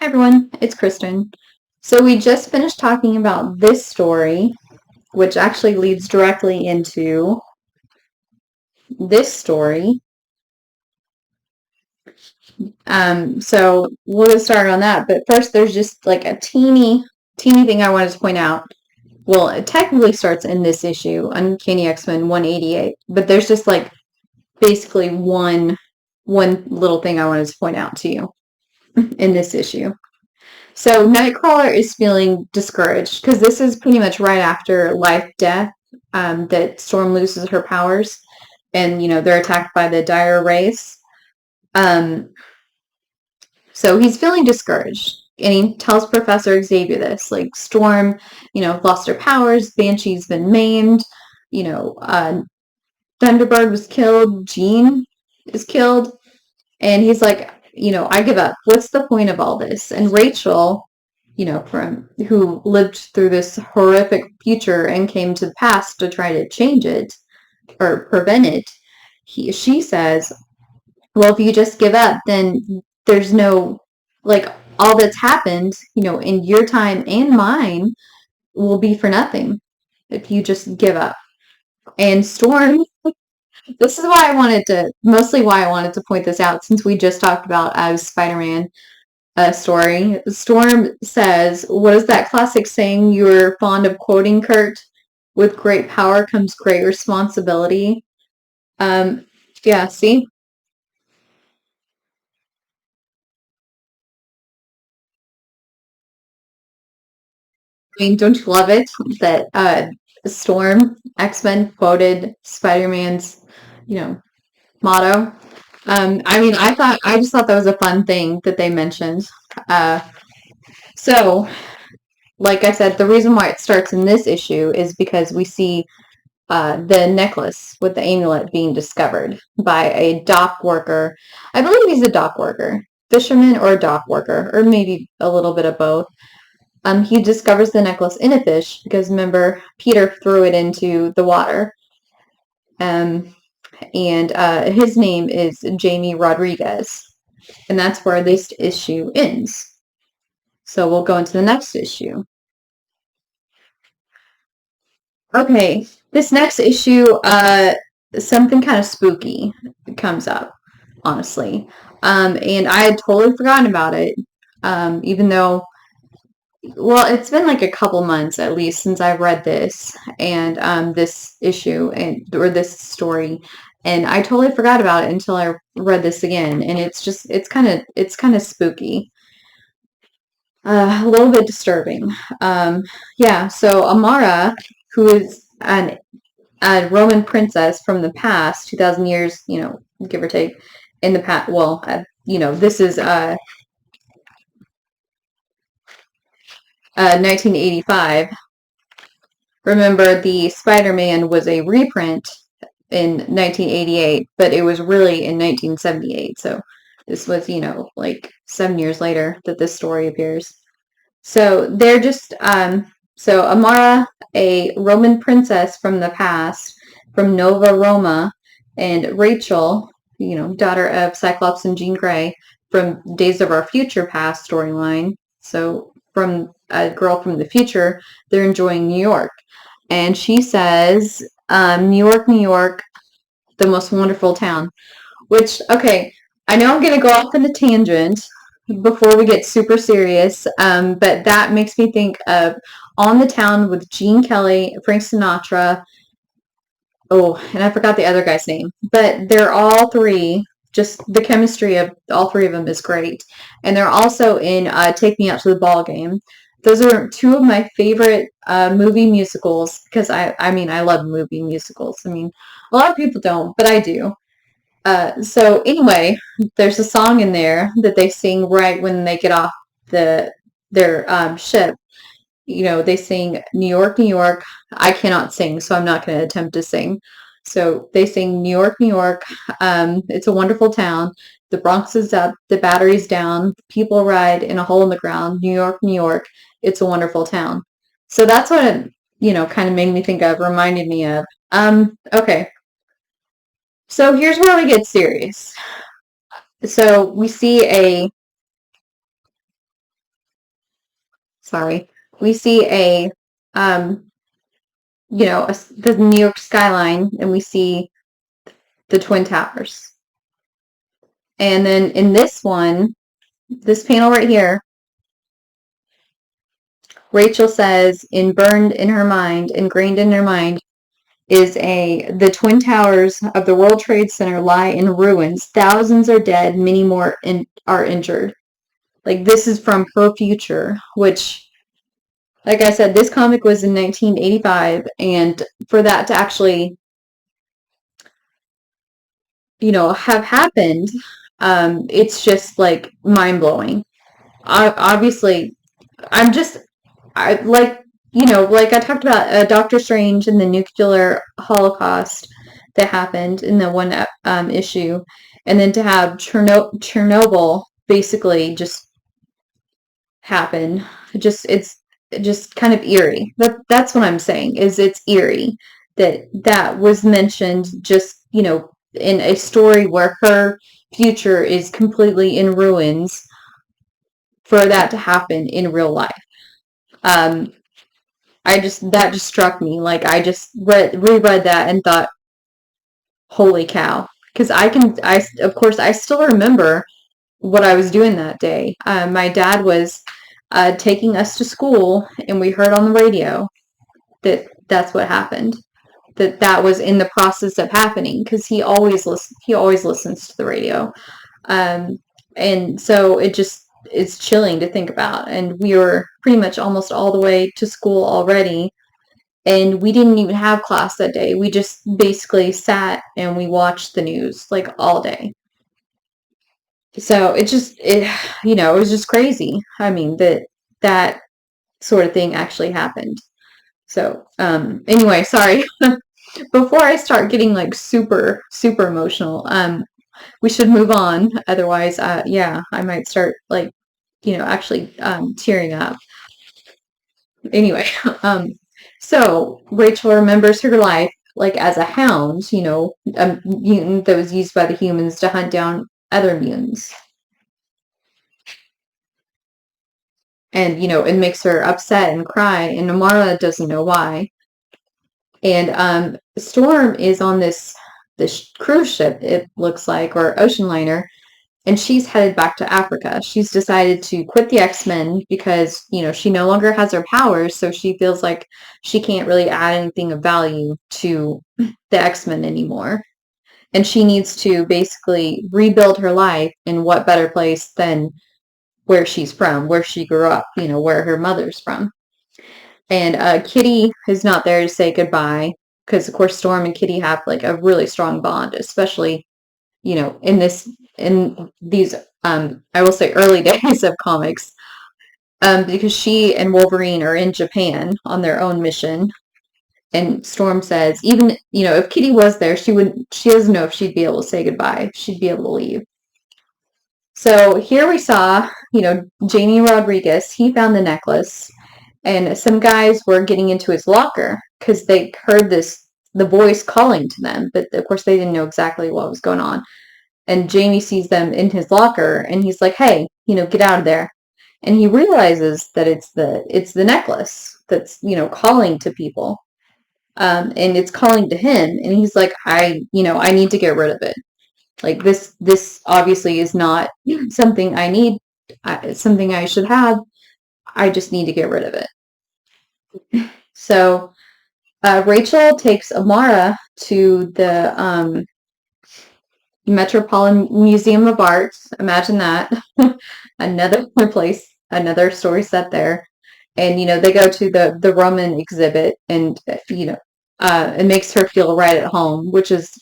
Hi everyone, it's Kristen. So we just finished talking about this story, which actually leads directly into this story. So we'll get started on that. But first, there's just like a teeny thing I wanted to point out. Well, it technically starts in this issue, Uncanny X-Men 188, but there's just like basically one little thing I wanted to point out to you in this issue. So Nightcrawler is feeling discouraged because this is pretty much right after Life Death that Storm loses her powers, and they're attacked by the dire race. So he's feeling discouraged, and he tells Professor Xavier this, like Storm, lost her powers, Banshee's been maimed, Thunderbird was killed, Jean is killed, and he's like, I give up. What's the point of all this? And Rachel, from who lived through this horrific future and came to the past to try to change it or prevent it, she says, well, if you just give up, then there's no, like, all that's happened, in your time and mine will be for nothing if you just give up. And Storm, this is mostly why I wanted to point this out, since we just talked about as Spider-Man story. Storm says, what is that classic saying you were fond of quoting, Kurt? With great power comes great responsibility. Yeah, see? I mean, don't you love it that Storm, X-Men quoted Spider-Man's, motto? I just thought that was a fun thing that they mentioned. Uh, so, like I said, the reason why it starts in this issue is because we see the necklace with the amulet being discovered by a dock worker. I believe he's a dock worker, fisherman or a dock worker, or maybe a little bit of both. He discovers the necklace in a fish because remember, Peter threw it into the water. And his name is Jamie Rodriguez. And that's where this issue ends. So we'll go into the next issue. Okay, this next issue, something kind of spooky comes up, honestly. And I had totally forgotten about it, even though, well, it's been like a couple months at least since I've read this and this issue or this story, and I totally forgot about it until I read this again, and it's kind of spooky, a little bit disturbing. Yeah, so Amara, who is a Roman princess from the past, 2,000 years, give or take, in the past. Well, this is 1985. Remember, the Spider-Man was a reprint in 1988, but it was really in 1978. So this was, like 7 years later that this story appears. So they're just, so Amara, a Roman princess from the past, from Nova Roma, and Rachel, daughter of Cyclops and Jean Grey, from Days of Our Future Past storyline. So from a girl from the future, they're enjoying New York. And she says, New York, New York, the most wonderful town. Which, okay, I know I'm going to go off on a tangent before we get super serious, but that makes me think of On the Town with Gene Kelly, Frank Sinatra. Oh, and I forgot the other guy's name. But they're all three, just the chemistry of all three of them is great. And they're also in Take Me Out to the Ball Game. Those are two of my favorite movie musicals because I love movie musicals. I mean, a lot of people don't, but I do. So anyway, there's a song in there that they sing right when they get off their ship. They sing New York, New York. I cannot sing, so I'm not going to attempt to sing. So they sing New York, New York. It's a wonderful town. The Bronx is up, the battery's down, people ride in a hole in the ground. New York, New York. It's a wonderful town. So that's what it, kind of made me think of, reminded me of. Okay. So here's where we get serious. So we see sorry, we see um, the New York skyline, and we see the Twin Towers. And then in this one, this panel right here, Rachel says, ingrained in her mind, is the Twin Towers of the World Trade Center lie in ruins. Thousands are dead, many more are injured. Like, this is from her future, which, like I said, this comic was in 1985, and for that to actually, have happened, it's just, like, mind-blowing. Obviously, I like, like I talked about Doctor Strange and the nuclear holocaust that happened in the one issue, and then to have Chernobyl basically just happen. It's just kind of eerie. That's what I'm saying, is it's eerie that was mentioned just, in a story where her future is completely in ruins, for that to happen in real life. That just struck me. Like, I just reread that and thought, holy cow. Because of course, I still remember what I was doing that day. My dad was taking us to school, and we heard on the radio that that's what happened. That was in the process of happening, because he always listens to the radio. And so it's chilling to think about. And we were pretty much almost all the way to school already, and we didn't even have class that day. We just basically sat and we watched the news, like, all day. So it was just crazy. I mean, that sort of thing actually happened. So anyway, sorry. Before I start getting, like, super super emotional, we should move on. Otherwise, yeah, I might start, like, actually tearing up. Anyway, so Rachel remembers her life, like, as a hound, a mutant that was used by the humans to hunt down other mutants. And, it makes her upset and cry, and Amara doesn't know why. And Storm is on this cruise ship, it looks like, or ocean liner, and she's headed back to Africa. She's decided to quit the X-Men because, she no longer has her powers, so she feels like she can't really add anything of value to the X-Men anymore. And she needs to basically rebuild her life, in what better place than where she's from, where she grew up, where her mother's from. And Kitty is not there to say goodbye, because, of course, Storm and Kitty have, like, a really strong bond, especially, in these, I will say, early days of comics, because she and Wolverine are in Japan on their own mission. And Storm says, even, if Kitty was there, she doesn't know if she'd be able to say goodbye, if she'd be able to leave. So here we saw, Jamie Rodriguez, he found the necklace, and some guys were getting into his locker because they heard the voice calling to them, but of course they didn't know exactly what was going on. And Jamie sees them in his locker, and he's like, hey, get out of there. And he realizes that it's the necklace that's, calling to people. And it's calling to him, and he's like, I need to get rid of it. Like, this obviously is not something I need. It's something I should have. I just need to get rid of it. So Rachel takes Amara to the Metropolitan Museum of Art. Imagine that. Another place, another story set there. And, they go to the Roman exhibit, and, it makes her feel right at home, which is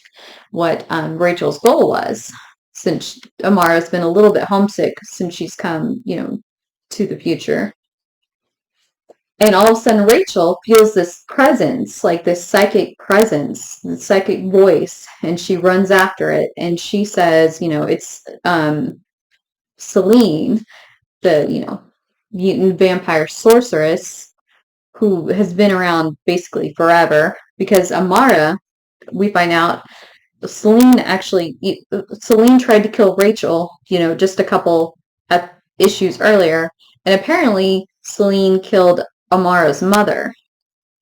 what Rachel's goal was, since Amara's been a little bit homesick since she's come, to the future. And all of a sudden, Rachel feels this presence, like this psychic presence, the psychic voice, and she runs after it, and she says, it's Selene, the, mutant vampire sorceress, who has been around basically forever, because Amara, we find out, Selene tried to kill Rachel, just a couple issues earlier, and apparently Selene killed Amara's mother.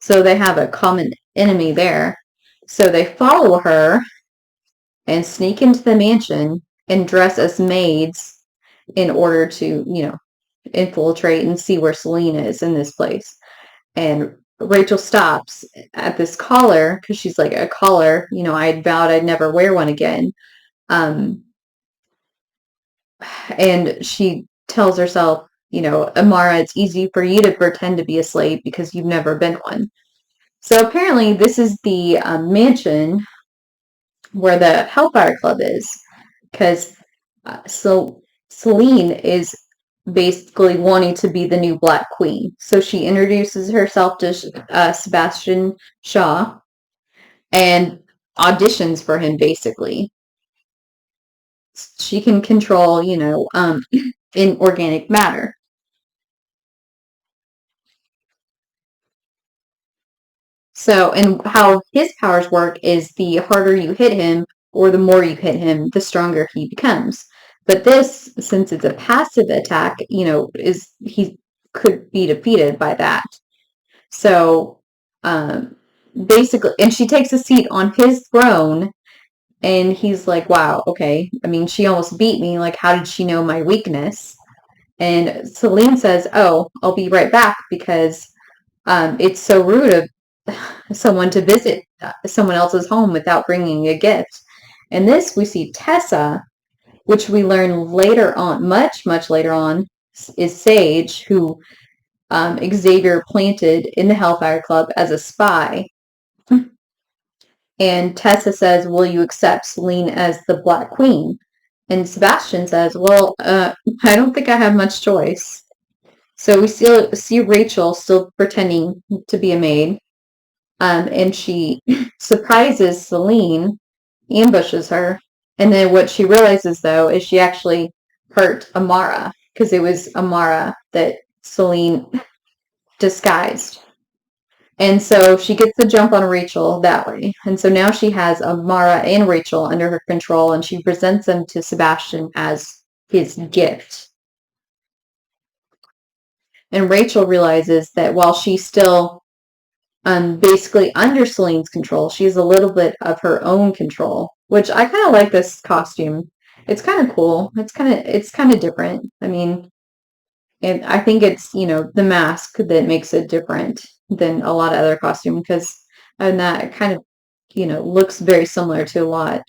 So they have a common enemy there. So they follow her and sneak into the mansion and dress as maids in order to, infiltrate and see where Selene is in this place. And Rachel stops at this collar because she's like, a collar, I had vowed I'd never wear one again. Um, and she tells herself, Amara, it's easy for you to pretend to be a slave because you've never been one. So apparently this is the mansion where the Hellfire Club is, because Selene is basically wanting to be the new Black Queen. So she introduces herself to Sebastian Shaw and auditions for him, basically. She can control, inorganic matter. So, and how his powers work is the harder you hit him or the more you hit him, the stronger he becomes. But this, since it's a passive attack, is he could be defeated by that. So, basically, and she takes a seat on his throne, and he's like, wow, okay. I mean, she almost beat me. Like, how did she know my weakness? And Selene says, oh, I'll be right back because it's so rude of someone to visit someone else's home without bringing a gift. And this we see Tessa, which we learn later on, much, much later on, is Sage, who Xavier planted in the Hellfire Club as a spy. And Tessa says, will you accept Selene as the Black Queen? And Sebastian says, well, I don't think I have much choice. So we still see Rachel still pretending to be a maid. And she surprises Selene, ambushes her. And then what she realizes, though, is she actually hurt Amara, because it was Amara that Selene disguised. And so she gets the jump on Rachel that way. And so now she has Amara and Rachel under her control, and she presents them to Sebastian as his gift. And Rachel realizes that while she's still basically under Selene's control, she has a little bit of her own control, which I kind of like this costume. It's kind of cool. It's kind of different. I mean, and I think it's, the mask that makes it different than a lot of other costumes, because that kind of, looks very similar to a lot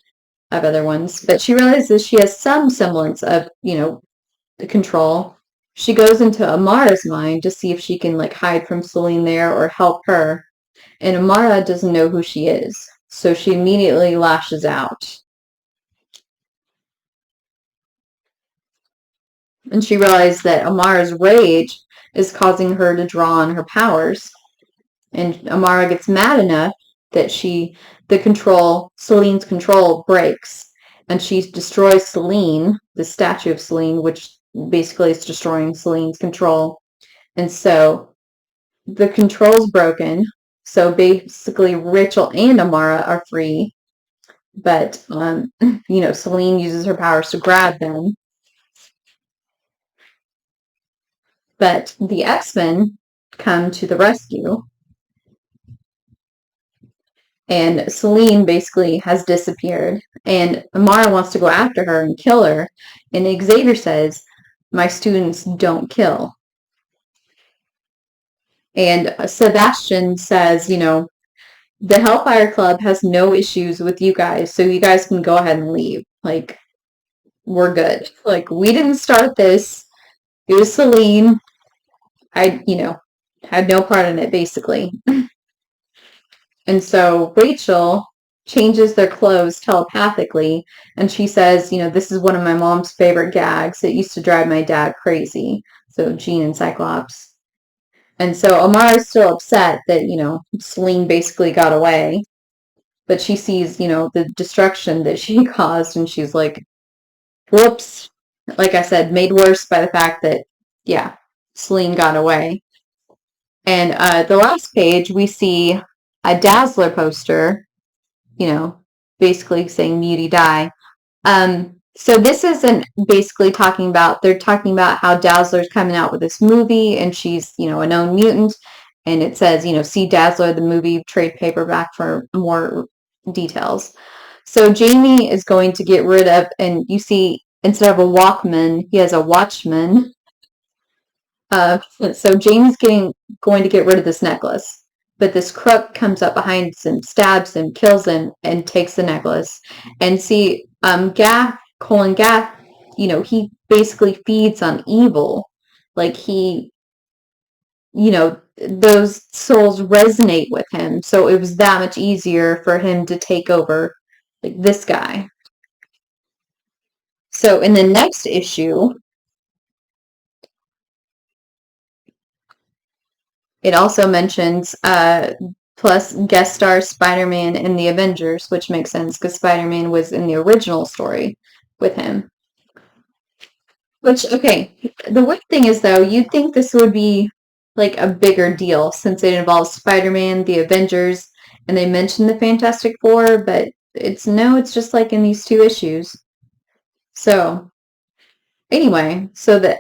of other ones. But she realizes she has some semblance of, the control. She goes into Amara's mind to see if she can like hide from Selene there or help her. And Amara doesn't know who she is, so she immediately lashes out. And she realized that Amara's rage is causing her to draw on her powers. And Amara gets mad enough that Selene's control breaks. And she destroys Selene, the statue of Selene, which basically is destroying Selene's control. And so the control's broken. So basically Rachel and Amara are free. But, Selene uses her powers to grab them. But the X-Men come to the rescue. And Selene basically has disappeared. And Amara wants to go after her and kill her. And Xavier says, my students don't kill. And Sebastian says, the Hellfire Club has no issues with you guys, so you guys can go ahead and leave. Like, we're good. Like, we didn't start this. It was Selene. I, had no part in it, basically. And so Rachel changes their clothes telepathically, and she says, this is one of my mom's favorite gags. It used to drive my dad crazy. So Jean and Cyclops. And so Amara's still upset that, Selene basically got away. But she sees, the destruction that she caused, and she's like, whoops. Like I said, made worse by the fact that, yeah, Selene got away. And the last page, we see a Dazzler poster, basically saying Muty Die. So this isn't basically talking about, they're talking about how Dazzler's coming out with this movie and she's, a known mutant. And it says, see Dazzler, the movie, trade paperback for more details. So Jamie is going to get rid of, and you see, instead of a Walkman, he has a Watchman. So Jamie's going to get rid of this necklace. But this crook comes up behind him, stabs him, kills him, and takes the necklace. And see, Kulan Gath, he basically feeds on evil. Like those souls resonate with him. So it was that much easier for him to take over, like, this guy. So in the next issue, it also mentions plus guest star Spider-Man in the Avengers, which makes sense because Spider-Man was in the original story with him. Which, okay, the weird thing is, though, you'd think this would be like a bigger deal since it involves Spider-Man, the Avengers, and they mentioned the Fantastic Four, but it's just like in these 2 issues. So, anyway, so that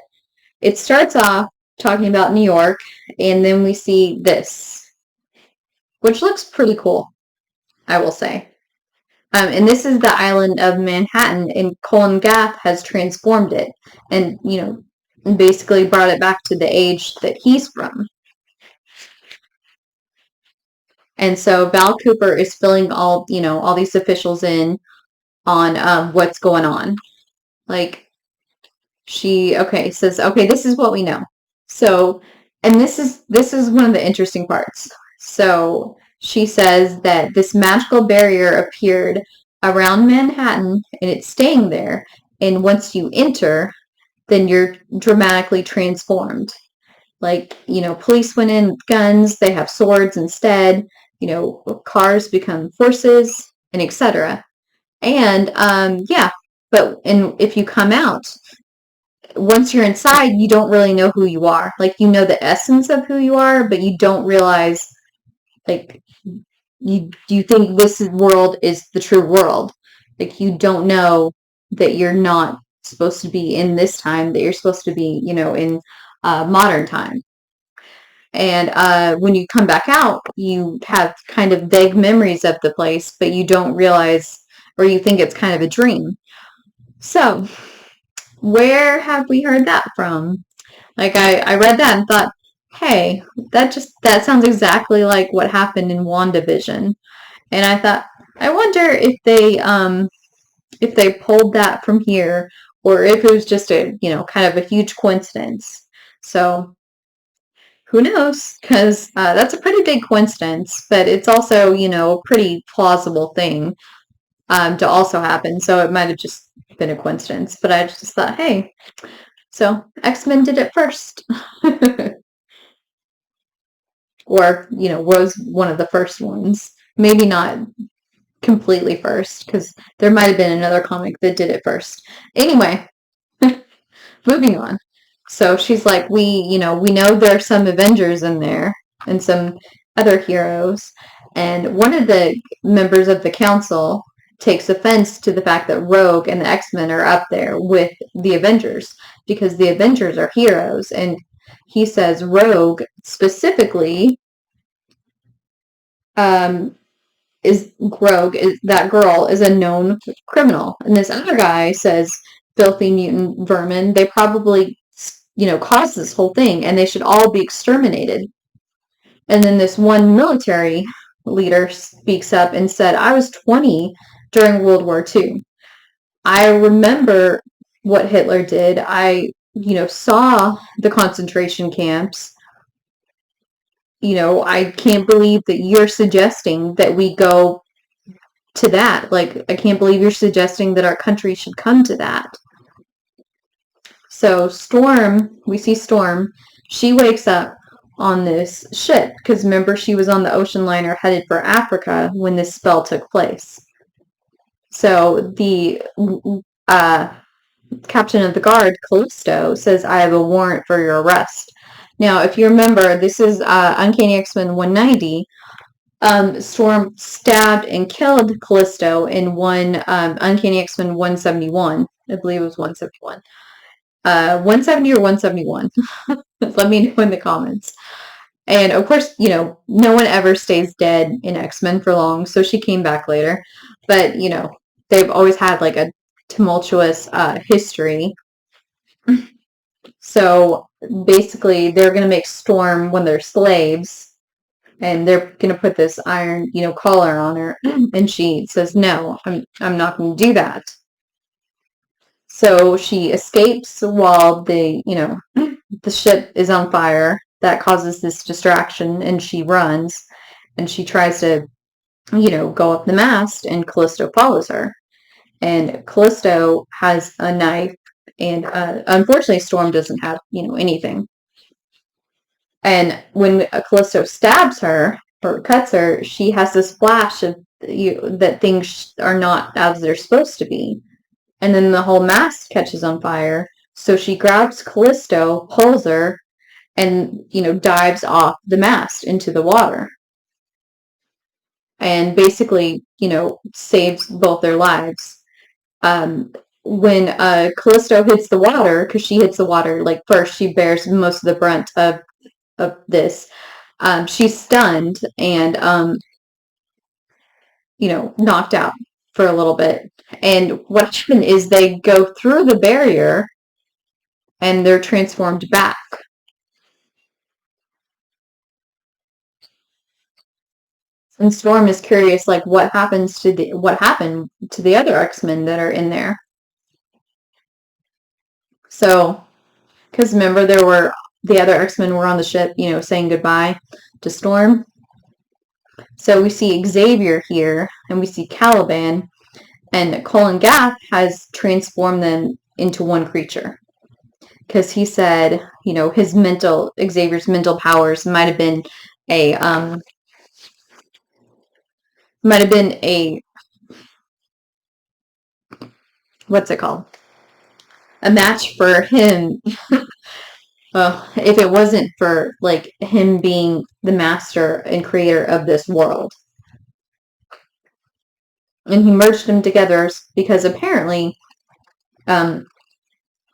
it starts off talking about New York, and then we see this, which looks pretty cool, I will say. And this is the island of Manhattan, and Kulan Gath has transformed it, and basically brought it back to the age that he's from. And so Val Cooper is filling all these officials in on what's going on. Like, she says, okay, this is what we know. So, and this is one of the interesting parts. So she says that this magical barrier appeared around Manhattan and it's staying there. And once you enter, then you're dramatically transformed. Like, police went in with guns, they have swords instead, cars become horses, and etc. And if you come out, once you're inside, you don't really know who you are. Like, you know the essence of who you are, but you don't realize, like, you think this world is the true world. Like, you don't know that you're not supposed to be in this time, that you're supposed to be, in modern time. And when you come back out, you have kind of vague memories of the place, but you don't realize, or you think it's kind of a dream. So, where have we heard that from? Like, I read that and thought, hey, that sounds exactly like what happened in WandaVision. And I thought, I wonder if they pulled that from here, or if it was just a, kind of a huge coincidence. So, who knows? Because that's a pretty big coincidence, but it's also, a pretty plausible thing to also happen. So it might have just been a coincidence. But I just thought, hey, so X-Men did it first. Or, was one of the first ones. Maybe not completely first, because there might have been another comic that did it first. Anyway, moving on. So she's like, we know there's some Avengers in there and some other heroes. And one of the members of the council takes offense to the fact that Rogue and the X-Men are up there with the Avengers because the Avengers are heroes. And he says Rogue specifically that girl is a known criminal. And this other guy says filthy mutant vermin, they probably caused this whole thing and they should all be exterminated. And then this one military leader speaks up and said, I was 20 during World War II. I remember what Hitler did. I saw the concentration camps. I can't believe that you're suggesting that we go to that. Like, I can't believe you're suggesting that our country should come to that. So we see Storm, she wakes up on this ship, because remember, she was on the ocean liner headed for Africa when this spell took place. So the captain of the guard, Callisto, says, I have a warrant for your arrest. Now, if you remember, this is Uncanny X-Men 190. Storm stabbed and killed Callisto in one Uncanny X-Men 171. I believe it was 171. 170 or 171. Let me know in the comments. And of course, no one ever stays dead in X-Men for long, so she came back later. But, they've always had like a tumultuous history. So basically, they're going to make Storm when they're slaves, and they're going to put this iron, collar on her, and she says, "No, I'm not going to do that." So she escapes while the ship is on fire. That causes this distraction, and she runs, and she tries to, go up the mast, and Callisto follows her. And Callisto has a knife, and unfortunately, Storm doesn't have, anything. And when Callisto stabs her or cuts her, she has this flash of that things are not as they're supposed to be. And then the whole mast catches on fire. So she grabs Callisto, pulls her, and, dives off the mast into the water. And basically, saves both their lives. When Callisto hits the water, because she hits the water, like first, she bears most of the brunt of this. She's stunned and, knocked out for a little bit. And what happened is they go through the barrier and they're transformed back. And Storm is curious, like, what happened to the other X-Men that are in there. So, because remember, the other X-Men were on the ship, saying goodbye to Storm. So we see Xavier here, and we see Caliban, and Kulan Gath has transformed them into one creature. Because he said, Xavier's mental powers might have been a what's it called? A match for him. If it wasn't for like him being the master and creator of this world. And he merged them together because apparently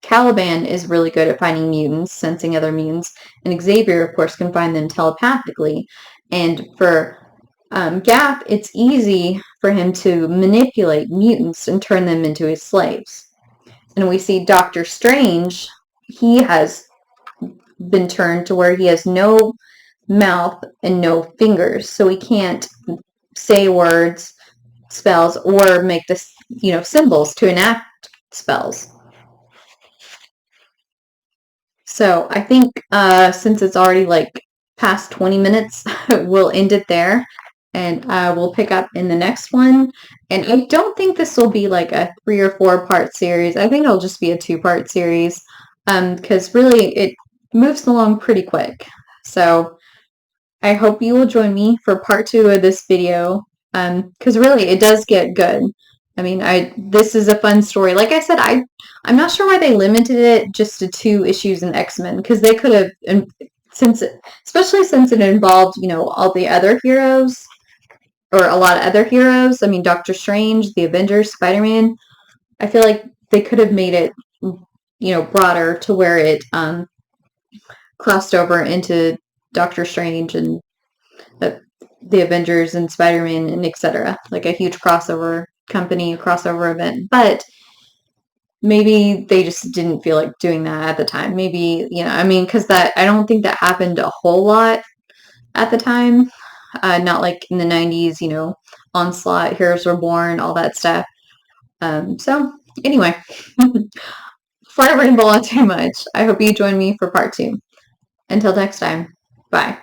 Caliban is really good at finding mutants, sensing other mutants, and Xavier, of course, can find them telepathically. And for Gath, it's easy for him to manipulate mutants and turn them into his slaves. And we see Doctor Strange, he has been turned to where he has no mouth and no fingers, so he can't say words, spells, or make this, symbols to enact spells. So I think since it's already like past 20 minutes, we'll end it there. And we'll pick up in the next one. And I don't think this will be like a 3 or 4 part series. I think it'll just be a 2-part series. Because really it moves along pretty quick. So I hope you will join me for part 2 of this video. Because really it does get good. I mean, this is a fun story. Like I said, I'm not sure why they limited it just to 2 issues in X-Men, because they could have, especially since it involved, all the other heroes, or a lot of other heroes. I mean, Doctor Strange, the Avengers, Spider-Man. I feel like they could have made it, broader to where it crossed over into Doctor Strange and the Avengers and Spider-Man and etc. Like a huge crossover company, crossover event. But maybe they just didn't feel like doing that at the time. Maybe, because I don't think that happened a whole lot at the time. Not like in the 90s, Onslaught, Heroes Were Born, all that stuff. So anyway, before I ramble on too much, I hope you join me for part 2. Until next time, bye.